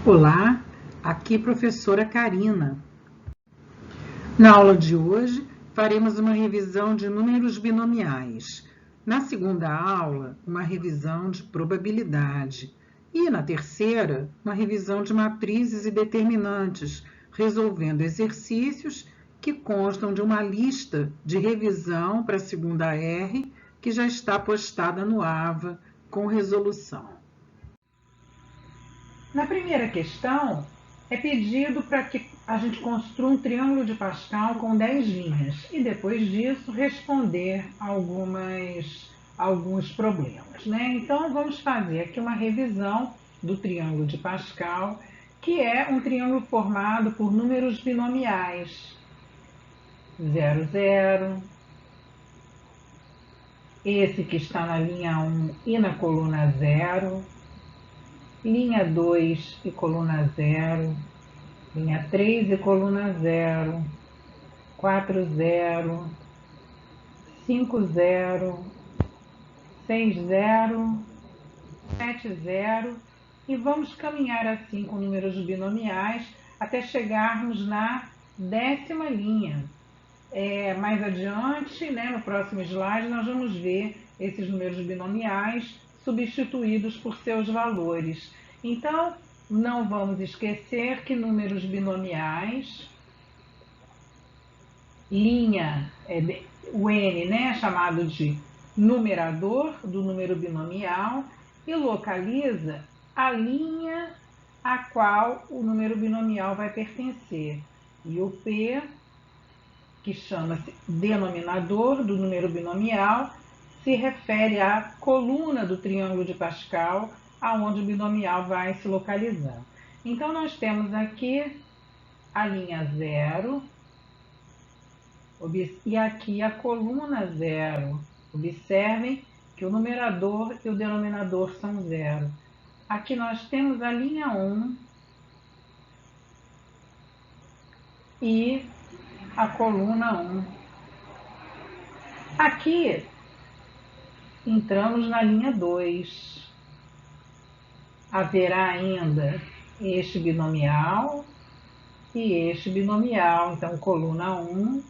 Olá, aqui professora Karina. Na aula de hoje, faremos uma revisão de números binomiais. Na segunda aula, uma revisão de probabilidade. E na terceira, uma revisão de matrizes e determinantes, resolvendo exercícios que constam de uma lista de revisão para a segunda R, que já está postada no AVA com resolução. Na primeira questão, é pedido para que a gente construa um triângulo de Pascal com 10 linhas e depois disso responder alguns problemas, né? Então vamos fazer aqui uma revisão do triângulo de Pascal, que é um triângulo formado por números binomiais. 0, 0. Esse que está na linha 1 e na coluna 0. Linha 2 e coluna 0. Linha 3 e coluna 0, 4, 0, 5, 0, 6, 0, 7, 0. E vamos caminhar assim com números binomiais até chegarmos na 10ª linha. Mais adiante, né, no próximo slide, nós vamos ver esses números binomiais substituídos por seus valores. Então, não vamos esquecer que números binomiais, linha, o n, né, chamado de numerador do número binomial, e localiza a linha a qual o número binomial vai pertencer. E o p, que chama-se denominador do número binomial, se refere à coluna do triângulo de Pascal, aonde o binomial vai se localizar. Então, nós temos aqui a linha 0 e aqui a coluna 0. Observem que o numerador e o denominador são 0. Aqui nós temos a linha 1 e a coluna 1. Aqui entramos na linha 2. Haverá ainda este binomial e este binomial. Então, coluna 1,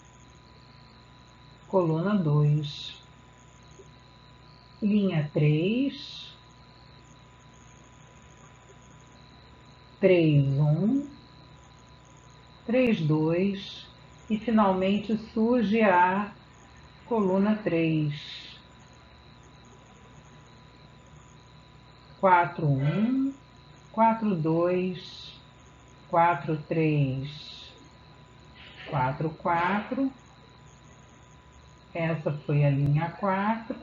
coluna 2. Linha 3, 3, 1, 3, 2 e finalmente surge a coluna 3. 4, 1, 4, 2, 4, 3, 4, 4. Essa foi a linha 4.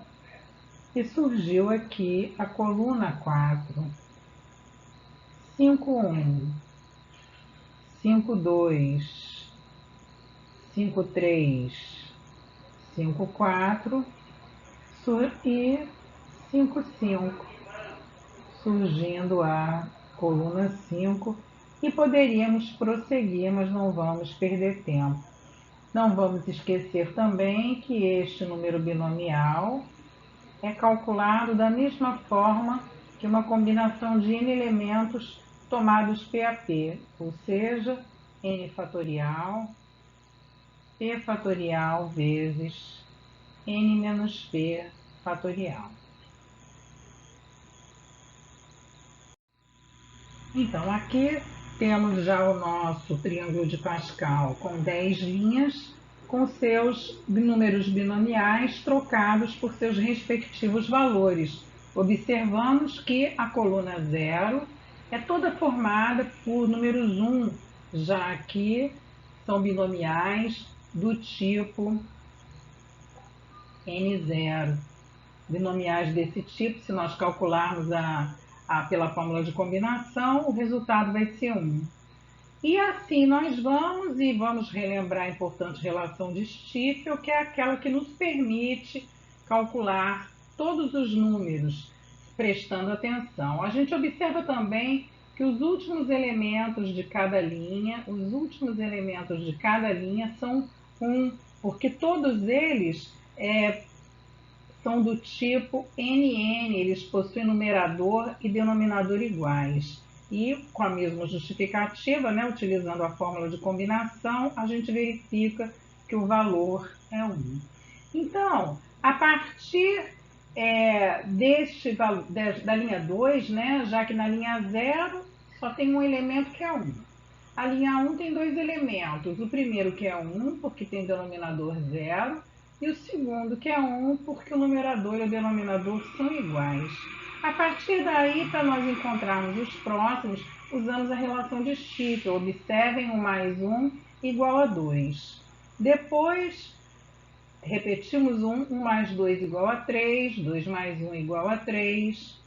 E surgiu aqui a coluna 4. 5, 1, 5, 2, 5, 3, 5, 4 e 5, 5. Surgindo a coluna 5, e poderíamos prosseguir, mas não vamos perder tempo. Não vamos esquecer também que este número binomial é calculado da mesma forma que uma combinação de n elementos tomados P a P, ou seja, n fatorial, P fatorial vezes n menos P fatorial. Então, aqui temos já o nosso triângulo de Pascal com 10 linhas, com seus números binomiais trocados por seus respectivos valores. Observamos que a coluna 0 é toda formada por números 1, já que são binomiais do tipo N0. Binomiais desse tipo, se nós calcularmos pela fórmula de combinação, o resultado vai ser 1. E assim nós vamos relembrar a importante relação de Stifel, que é aquela que nos permite calcular todos os números, prestando atenção. A gente observa também que os últimos elementos de cada linha, são 1, porque todos eles são do tipo NN, eles possuem numerador e denominador iguais. E com a mesma justificativa, né, utilizando a fórmula de combinação, a gente verifica que o valor é 1. Então, a partir da linha 2, né, já que na linha 0 só tem um elemento que é 1. A linha 1 tem dois elementos. O primeiro que é 1, porque tem denominador 0, e o segundo que é 1, porque o numerador e o denominador são iguais. A partir daí, para nós encontrarmos os próximos, usamos a relação de Stifel. Observem, 1 mais 1 igual a 2. Depois, repetimos 1 mais 2 igual a 3, 2 mais 1 igual a 3,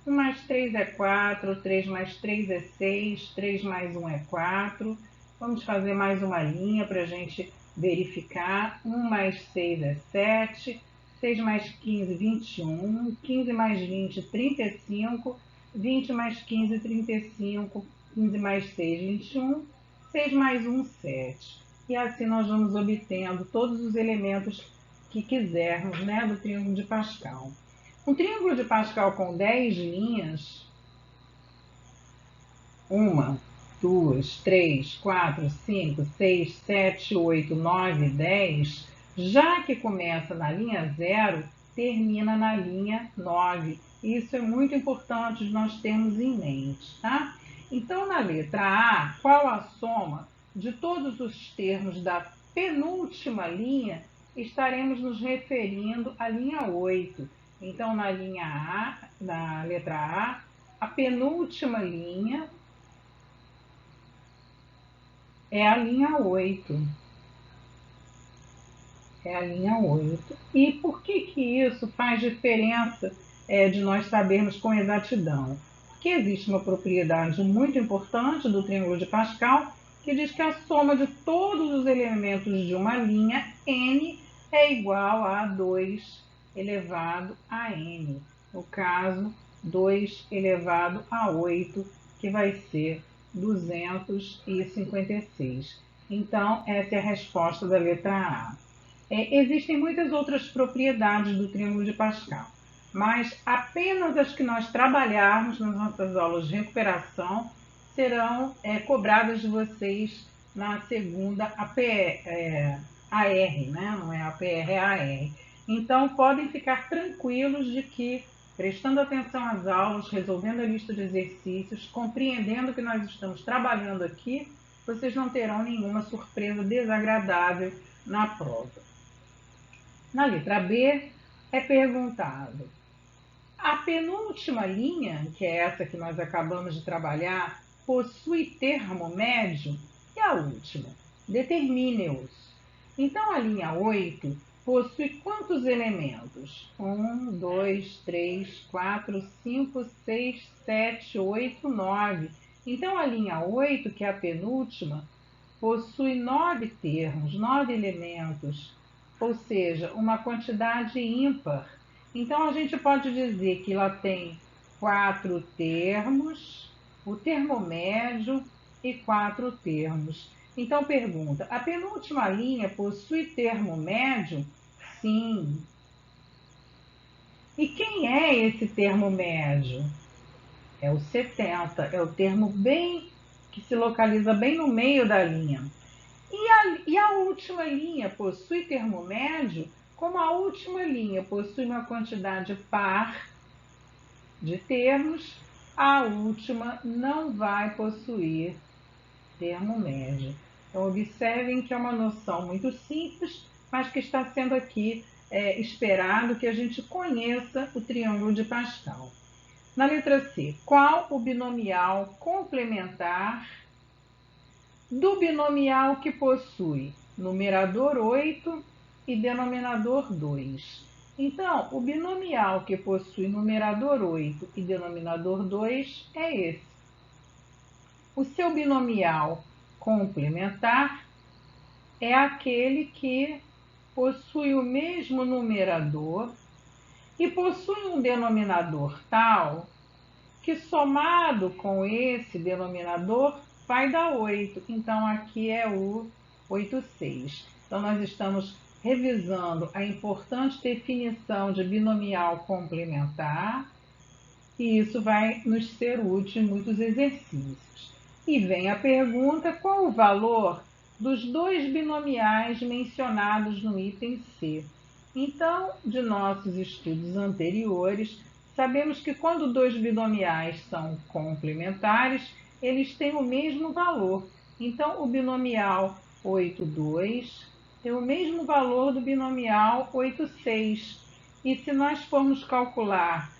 1 mais 3 é 4, 3 mais 3 é 6, 3 mais 1 é 4. Vamos fazer mais uma linha para a gente verificar. 1 mais 6 é 7, 6 mais 15, 21, 15 mais 20, 35, 20 mais 15, 35, 15 mais 6, 21, 6 mais 1, 7. E assim nós vamos obtendo todos os elementos que quisermos, né, do triângulo de Pascal. Um triângulo de Pascal com 10 linhas, 1, 2, 3, 4, 5, 6, 7, 8, 9, 10, já que começa na linha 0, termina na linha 9. Isso é muito importante nós termos em mente, tá? Então, na letra A, qual a soma de todos os termos da penúltima linha? Estaremos nos referindo à linha 8. Então, na linha A, na letra a penúltima linha é a linha 8. É a linha 8. E por que isso faz diferença de nós sabermos com exatidão? Porque existe uma propriedade muito importante do triângulo de Pascal que diz que a soma de todos os elementos de uma linha n é igual a 2 elevado a n. No caso, 2 elevado a 8, que vai ser 256. Então, essa é a resposta da letra A. Existem muitas outras propriedades do triângulo de Pascal, mas apenas as que nós trabalharmos nas nossas aulas de recuperação serão cobradas de vocês na segunda AR, né? Não é APR, é AR. Então, podem ficar tranquilos de que, prestando atenção às aulas, resolvendo a lista de exercícios, compreendendo o que nós estamos trabalhando aqui, vocês não terão nenhuma surpresa desagradável na prova. Na letra B, é perguntado: a penúltima linha, que é essa que nós acabamos de trabalhar, possui termo médio? E a última? Determine-os. Então, a linha 8 possui quantos elementos? 1, 2, 3, 4, 5, 6, 7, 8, 9. Então, a linha 8, que é a penúltima, possui 9 termos, 9 elementos, ou seja, uma quantidade ímpar. Então, a gente pode dizer que ela tem 4 termos, o termo médio e 4 termos. Então, pergunta: a penúltima linha possui termo médio? Sim. E quem é esse termo médio? É o 70, é o termo que se localiza bem no meio da linha. E a última linha possui termo médio? Como a última linha possui uma quantidade par de termos, a última não vai possuir termo médio. Então, observem que é uma noção muito simples, mas que está sendo aqui esperado que a gente conheça o triângulo de Pascal. Na letra C, qual o binomial complementar do binomial que possui numerador 8 e denominador 2? Então, o binomial que possui numerador 8 e denominador 2 é esse. O seu binomial complementar é aquele que possui o mesmo numerador e possui um denominador tal que, somado com esse denominador, vai dar 8. Então, aqui é o 8,6. Então, nós estamos revisando a importante definição de binomial complementar. e isso vai nos ser útil em muitos exercícios. E vem a pergunta: qual o valor dos dois binomiais mencionados no item C? Então, de nossos estudos anteriores, sabemos que quando dois binomiais são complementares, eles têm o mesmo valor. Então, o binomial 8,2 tem o mesmo valor do binomial 8,6. E se nós formos calcular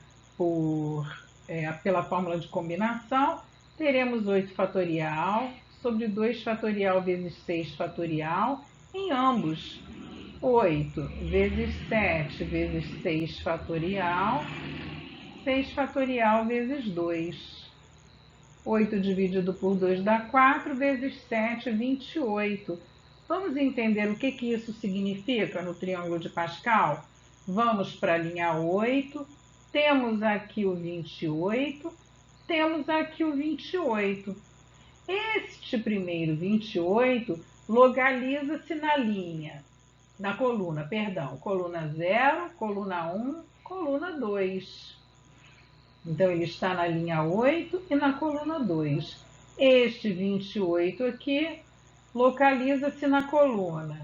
pela fórmula de combinação, teremos 8 fatorial sobre 2 fatorial vezes 6 fatorial em ambos. 8 vezes 7 vezes 6 fatorial, 6 fatorial vezes 2. 8 dividido por 2 dá 4, vezes 7, 28. Vamos entender o que isso significa no triângulo de Pascal? Vamos para a linha 8, temos aqui o 28, temos aqui o 28. Este primeiro 28 localiza-se na coluna 0, coluna 1, coluna 2. Então, ele está na linha 8 e na coluna 2. Este 28 aqui localiza-se na coluna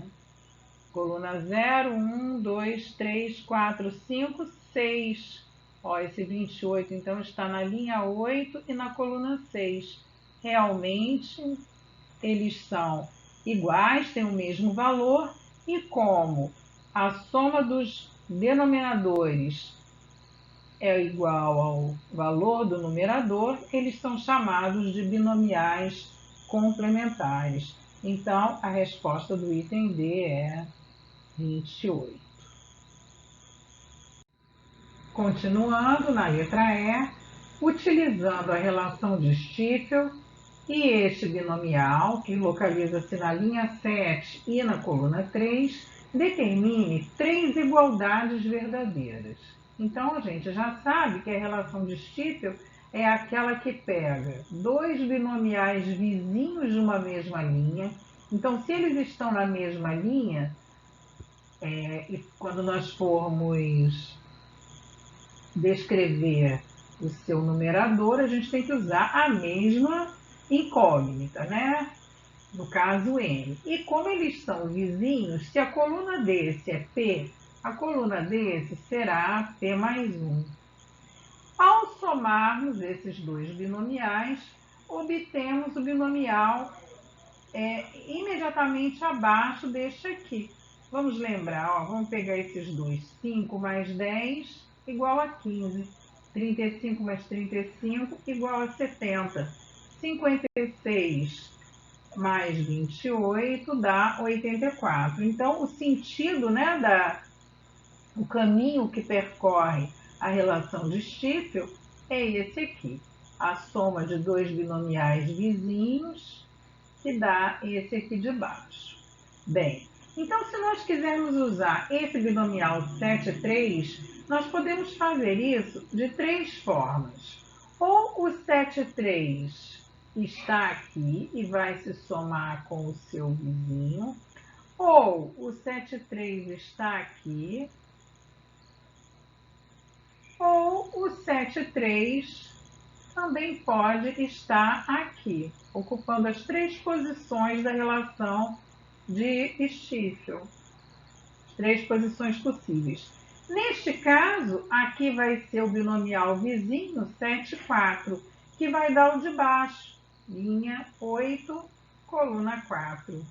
0, 1, 2, 3, 4, 5, 6. Ó, esse 28, então, está na linha 8 e na coluna 6. Realmente, eles são iguais, têm o mesmo valor, e como a soma dos denominadores é igual ao valor do numerador, eles são chamados de binomiais complementares. Então, a resposta do item D é 28. Continuando na letra E, utilizando a relação de Stiefel e este binomial, que localiza-se na linha 7 e na coluna 3, determine 3 igualdades verdadeiras. Então, a gente já sabe que a relação de Stiefel é aquela que pega dois binomiais vizinhos de uma mesma linha. Então, se eles estão na mesma linha, e quando nós formos descrever o seu numerador, a gente tem que usar a mesma incógnita, né? No caso, N. E como eles são vizinhos, se a coluna desse é P, a coluna desse será P mais 1. Ao somarmos esses dois binomiais, obtemos o binomial imediatamente abaixo deste aqui. Vamos lembrar, ó, vamos pegar esses dois. 5 mais 10 igual a 15. 35 mais 35 igual a 70. 56 mais 28 dá 84. Então, o sentido, né, o caminho que percorre a relação de Stiefel é esse aqui. A soma de dois binomiais vizinhos que dá esse aqui de baixo. Bem, então se nós quisermos usar esse binomial 7,3, nós podemos fazer isso de 3 formas. Ou o 7,3 está aqui e vai se somar com o seu vizinho, ou o 7,3 está aqui, ou o 7,3 também pode estar aqui, ocupando as 3 posições da relação de Stiefel. 3 posições possíveis. Neste caso, aqui vai ser o binomial vizinho 7,4, que vai dar o de baixo, linha 8, coluna 4.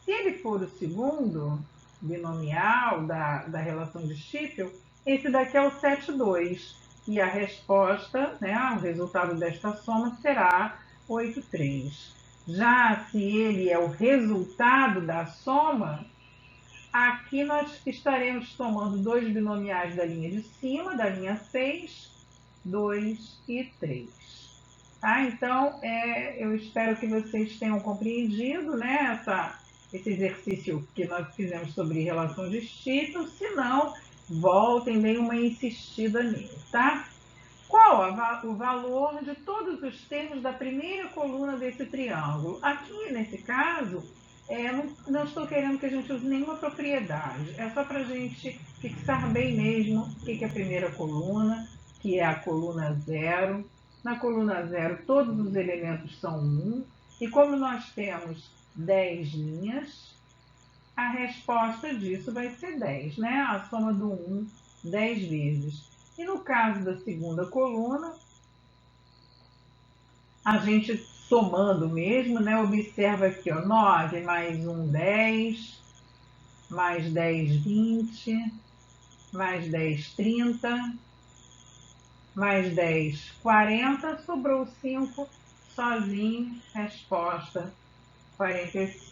Se ele for o segundo binomial da relação de Stiefel, esse daqui é o 7,2. E a resposta, né, o resultado desta soma será 8,3. Já se ele é o resultado da soma, aqui nós estaremos somando dois binomiais da linha de cima, da linha 6, 2 e 3. Tá? Então, eu espero que vocês tenham compreendido, né, esse exercício que nós fizemos sobre relação de Stiefel. Se não, voltem, deem uma insistida nele, tá? Qual o valor de todos os termos da primeira coluna desse triângulo? Aqui, nesse caso, não estou querendo que a gente use nenhuma propriedade. É só para a gente fixar bem mesmo o que é a primeira coluna. que é a coluna 0. Na coluna 0, todos os elementos são 1. E como nós temos 10 linhas, a resposta disso vai ser 10, né? A soma do 1, 10 vezes. E no caso da segunda coluna, a gente somando mesmo, né? Observa aqui, ó, 9 mais 1, 10, mais 10, 20, mais 10, 30, mais 10, 40, sobrou 5, sozinho, resposta 45.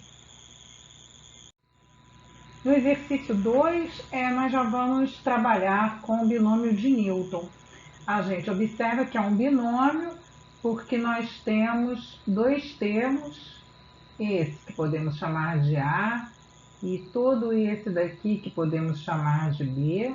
No exercício 2, nós já vamos trabalhar com o binômio de Newton. A gente observa que é um binômio porque nós temos dois termos, esse que podemos chamar de A e todo esse daqui que podemos chamar de B,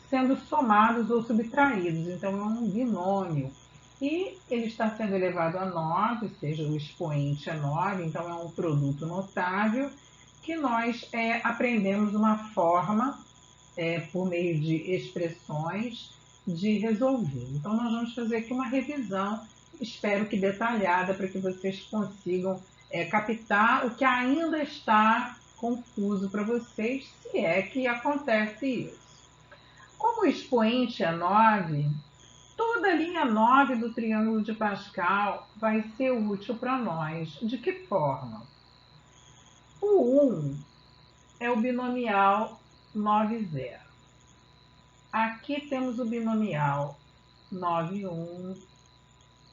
sendo somados ou subtraídos. Então é um binômio. E ele está sendo elevado a 9, ou seja, o expoente é 9, então é um produto notável que nós aprendemos uma forma, por meio de expressões, de resolver. Então nós vamos fazer aqui uma revisão, espero que detalhada, para que vocês consigam captar o que ainda está confuso para vocês, se é que acontece isso. Como o expoente é 9, toda a linha 9 do triângulo de Pascal vai ser útil para nós. De que forma? O 1 é o binomial 9, 0. Aqui temos o binomial 9, 1.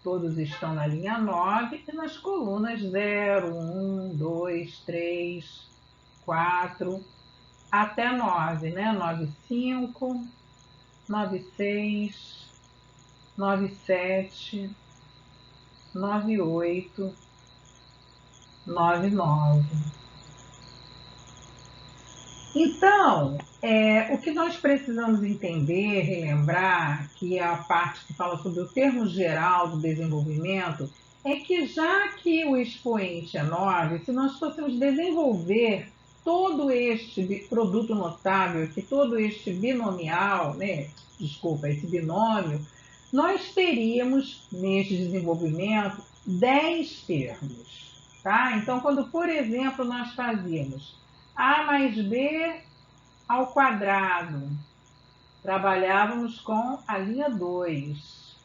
Todos estão na linha 9 e nas colunas 0, 1, 2, 3, 4, até 9, né? 9, 5, 9, 6, 9, 7, 9, 8, 9, 9. Então, o que nós precisamos entender, relembrar, que é a parte que fala sobre o termo geral do desenvolvimento, é que já que o expoente é 9, se nós fôssemos desenvolver todo este produto notável, que todo este binomial, né, desculpa, esse binômio, nós teríamos neste desenvolvimento 10 termos, tá? Então, quando, por exemplo, nós fazíamos a mais b ao quadrado, trabalhávamos com a linha 2.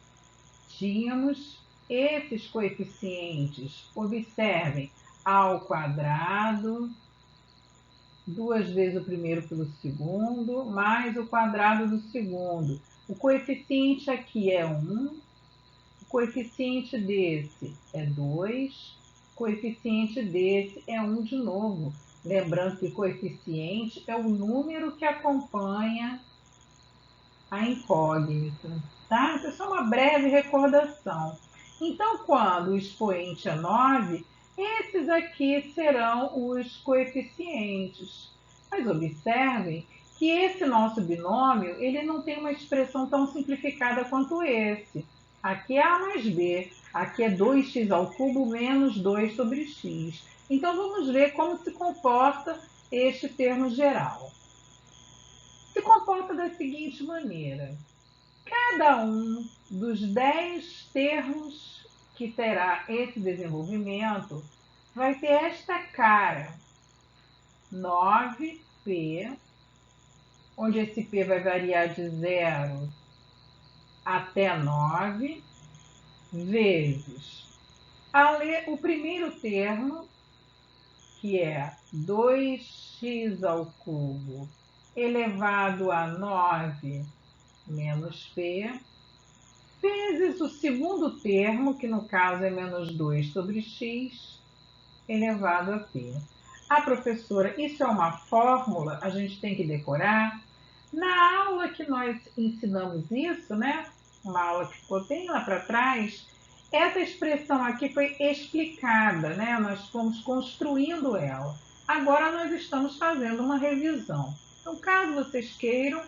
Tínhamos esses coeficientes. Observem, ao quadrado, duas vezes o primeiro pelo segundo, mais o quadrado do segundo. O coeficiente aqui é 1, o coeficiente desse é 2, o coeficiente desse é 1 de novo. Lembrando que coeficiente é o número que acompanha a incógnita, tá? Isso é só uma breve recordação. Então, quando o expoente é 9, esses aqui serão os coeficientes. Mas observem que esse nosso binômio, ele não tem uma expressão tão simplificada quanto esse. Aqui é A mais B, aqui é 2x ao cubo menos 2 sobre x. Então, vamos ver como se comporta este termo geral. Se comporta da seguinte maneira: cada um dos 10 termos que terá esse desenvolvimento vai ter esta cara, 9p, onde esse p vai variar de 0 até 9, vezes o primeiro termo, que é 2x ao cubo elevado a 9 menos p, vezes o segundo termo, que no caso é menos 2 sobre x, elevado a p. Professora, isso é uma fórmula, a gente tem que decorar? Na aula que nós ensinamos isso, né? Uma aula que ficou bem lá para trás, essa expressão aqui foi explicada, né? Nós fomos construindo ela. Agora nós estamos fazendo uma revisão. Então, caso vocês queiram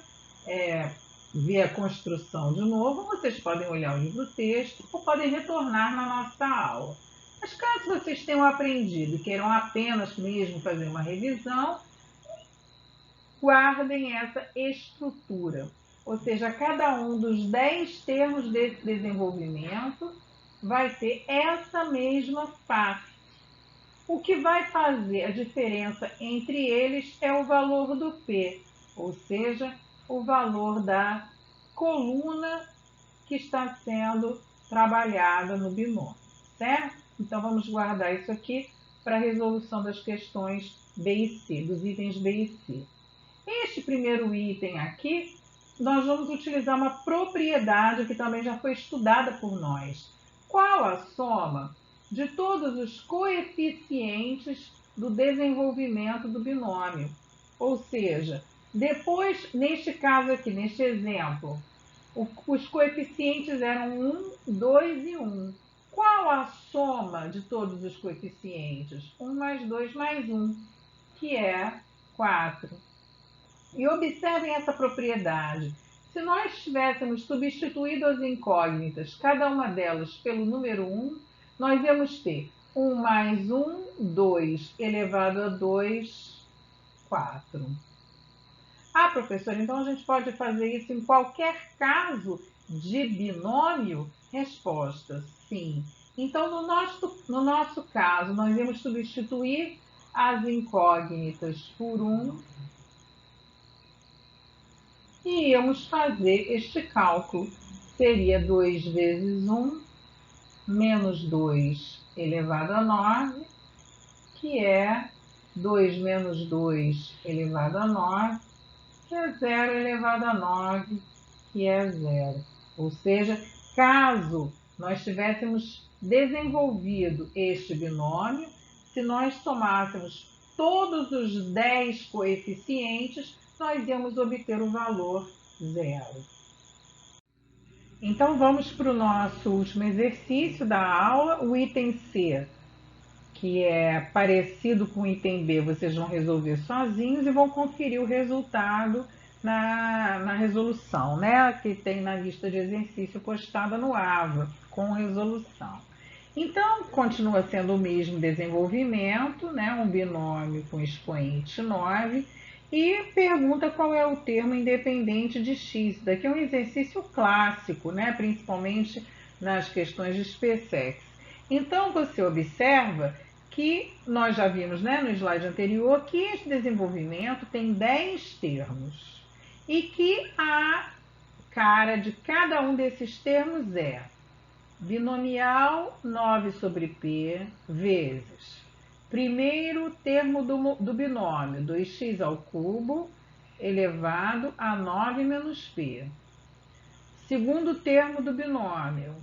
ver a construção de novo, vocês podem olhar o livro-texto ou podem retornar na nossa aula. Mas caso vocês tenham aprendido e queiram apenas mesmo fazer uma revisão, guardem essa estrutura. ou seja, cada um dos 10 termos desse desenvolvimento vai ter essa mesma face. O que vai fazer a diferença entre eles é o valor do P, ou seja, o valor da coluna que está sendo trabalhada no binômio, certo? Então vamos guardar isso aqui para a resolução das questões B e C, dos itens B e C. Este primeiro item aqui, nós vamos utilizar uma propriedade que também já foi estudada por nós. Qual a soma de todos os coeficientes do desenvolvimento do binômio? Ou seja, depois, neste caso aqui, neste exemplo, os coeficientes eram 1, 2 e 1. Qual a soma de todos os coeficientes? 1 mais 2 mais 1, que é 4. E observem essa propriedade. Se nós tivéssemos substituído as incógnitas, cada uma delas pelo número 1, nós íamos ter 1 mais 1, 2, elevado a 2, 4. Ah, professor, então a gente pode fazer isso em qualquer caso de binômio? Resposta, sim. Então, no nosso caso, nós íamos substituir as incógnitas por 1 e íamos fazer este cálculo. Seria 2 vezes 1 menos 2 elevado a 9, que é 2 menos 2 elevado a 9, que é 0 elevado a 9, que é 0. Ou seja, caso nós tivéssemos desenvolvido este binômio, se nós somássemos todos os 10 coeficientes, nós íamos obter o valor 0. Então vamos para o nosso último exercício da aula, o item C, que é parecido com o item B, vocês vão resolver sozinhos e vão conferir o resultado na resolução, né? Que tem na lista de exercício postada no AVA, com resolução. Então, continua sendo o mesmo desenvolvimento, né? Um binômio com expoente 9, e pergunta qual é o termo independente de x. Daqui é um exercício clássico, né? Principalmente nas questões de SPSEC. Então, você observa que nós já vimos, né, no slide anterior, que este desenvolvimento tem 10 termos e que a cara de cada um desses termos é binomial 9 sobre P vezes primeiro termo do binômio, 2x ao cubo elevado a 9 menos P. Segundo termo do binômio,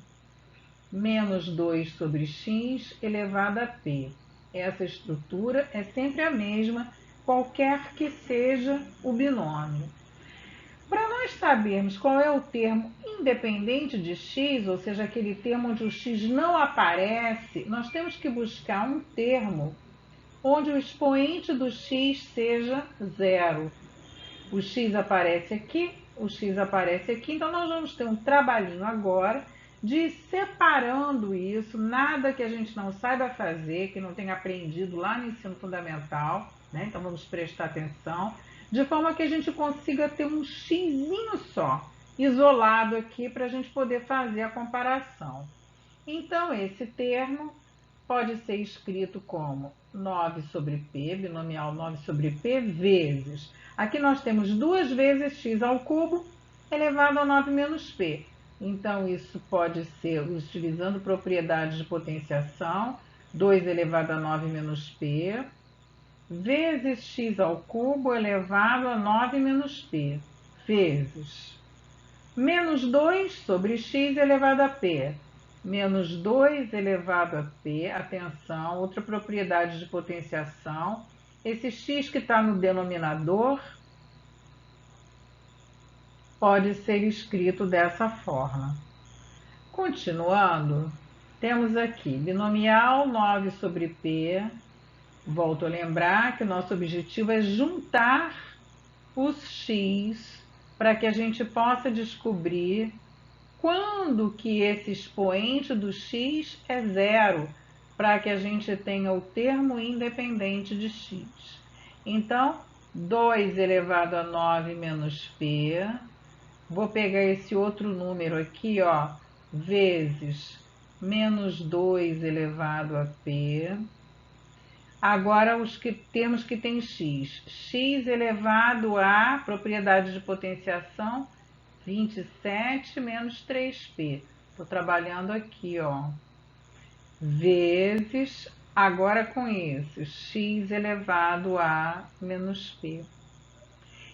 menos 2 sobre x elevado a P. Essa estrutura é sempre a mesma, qualquer que seja o binômio. Para nós sabermos qual é o termo independente de x, ou seja, aquele termo onde o x não aparece, nós temos que buscar um termo onde o expoente do x seja 0. O x aparece aqui, o x aparece aqui, então nós vamos ter um trabalhinho agora de ir separando isso, nada que a gente não saiba fazer, que não tenha aprendido lá no ensino fundamental, né? Então vamos prestar atenção, de forma que a gente consiga ter um xzinho só, isolado aqui, para a gente poder fazer a comparação. Então esse termo pode ser escrito como 9 sobre P, binomial 9 sobre P, vezes. Aqui nós temos 2 vezes x ao cubo elevado a 9 menos P. Então, isso pode ser, utilizando propriedades de potenciação, 2 elevado a 9 menos P, vezes x ao cubo elevado a 9 menos P, vezes menos 2 sobre x elevado a P, menos 2 elevado a P, atenção, outra propriedade de potenciação, esse x que está no denominador pode ser escrito dessa forma. Continuando, temos aqui binomial 9 sobre P, volto a lembrar que o nosso objetivo é juntar os x para que a gente possa descobrir quando que esse expoente do x é 0, para que a gente tenha o termo independente de x. Então, 2 elevado a 9 menos P, Vou pegar esse outro número aqui, ó, vezes menos 2 elevado a p. Agora, os termos que tem x. X elevado a, propriedade de potenciação, 27 menos 3p. Estou trabalhando aqui, ó. Vezes, agora com isso, x elevado a menos p.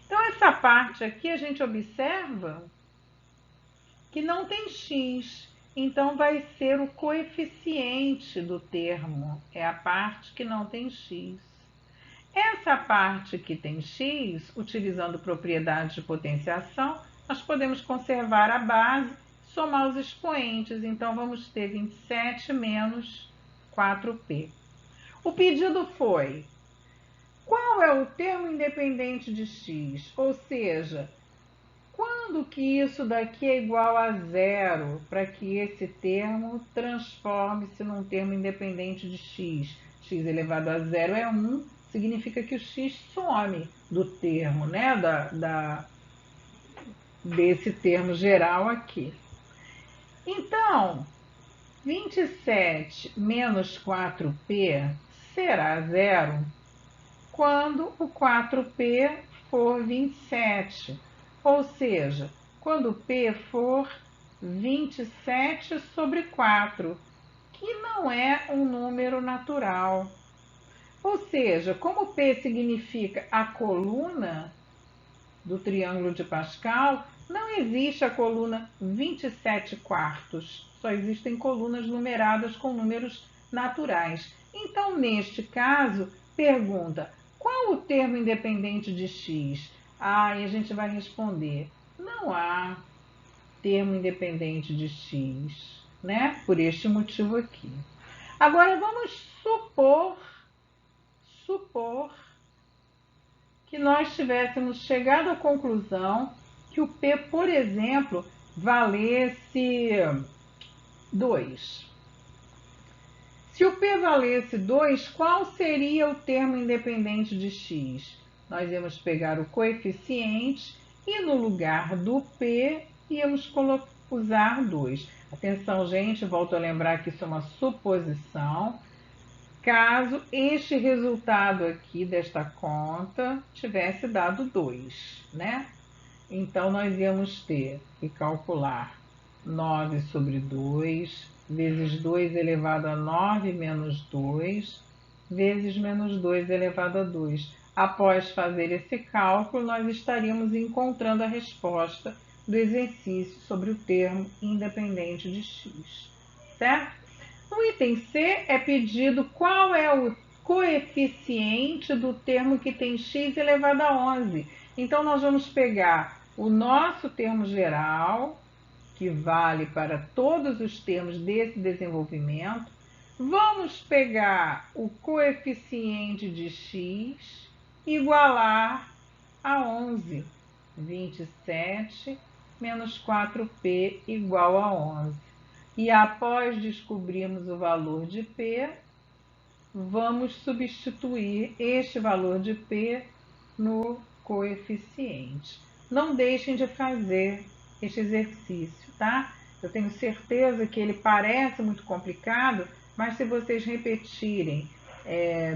Então, essa parte aqui a gente observa que não tem x. Então, vai ser o coeficiente do termo. É a parte que não tem x. Essa parte que tem x, utilizando propriedades de potenciação, nós podemos conservar a base, somar os expoentes. Então, vamos ter 27 menos 4p. O pedido foi: qual é o termo independente de x? Ou seja, quando que isso daqui é igual a zero, para que esse termo transforme-se num termo independente de x? X elevado a zero é 1, significa que o x some do termo, né? Desse termo geral aqui. Então, 27 menos 4p será zero quando o 4p for 27. Ou seja, quando p for 27 sobre 4, que não é um número natural. Ou seja, como p significa a coluna do triângulo de Pascal, não existe a coluna 27 quartos. Só existem colunas numeradas com números naturais. Então, neste caso, pergunta: qual o termo independente de x? E a gente vai responder: não há termo independente de x, né? Por este motivo aqui. Agora, vamos supor que nós tivéssemos chegado à conclusão que o P, por exemplo, valesse 2. Se o P valesse 2, qual seria o termo independente de x? Nós íamos pegar o coeficiente e no lugar do P íamos usar 2. Atenção, gente, volto a lembrar que isso é uma suposição. Caso este resultado aqui desta conta tivesse dado 2, né? Então, nós íamos ter que calcular 9 sobre 2, vezes 2 elevado a 9 menos 2, vezes menos 2 elevado a 2. Após fazer esse cálculo, nós estaríamos encontrando a resposta do exercício sobre o termo independente de x, certo? No item C é pedido qual é o coeficiente do termo que tem x elevado a 11. Então, nós vamos pegar o nosso termo geral, que vale para todos os termos desse desenvolvimento. Vamos pegar o coeficiente de x igualar a 11. 27 menos 4p igual a 11. E após descobrirmos o valor de P, vamos substituir este valor de P no coeficiente. Não deixem de fazer este exercício, tá? Eu tenho certeza que ele parece muito complicado, mas se vocês repetirem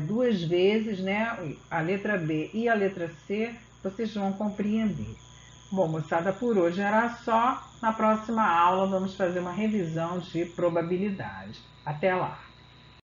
2 vezes, né, a letra B e a letra C, vocês vão compreender. Bom, moçada, por hoje era só. Na próxima aula vamos fazer uma revisão de probabilidade. Até lá!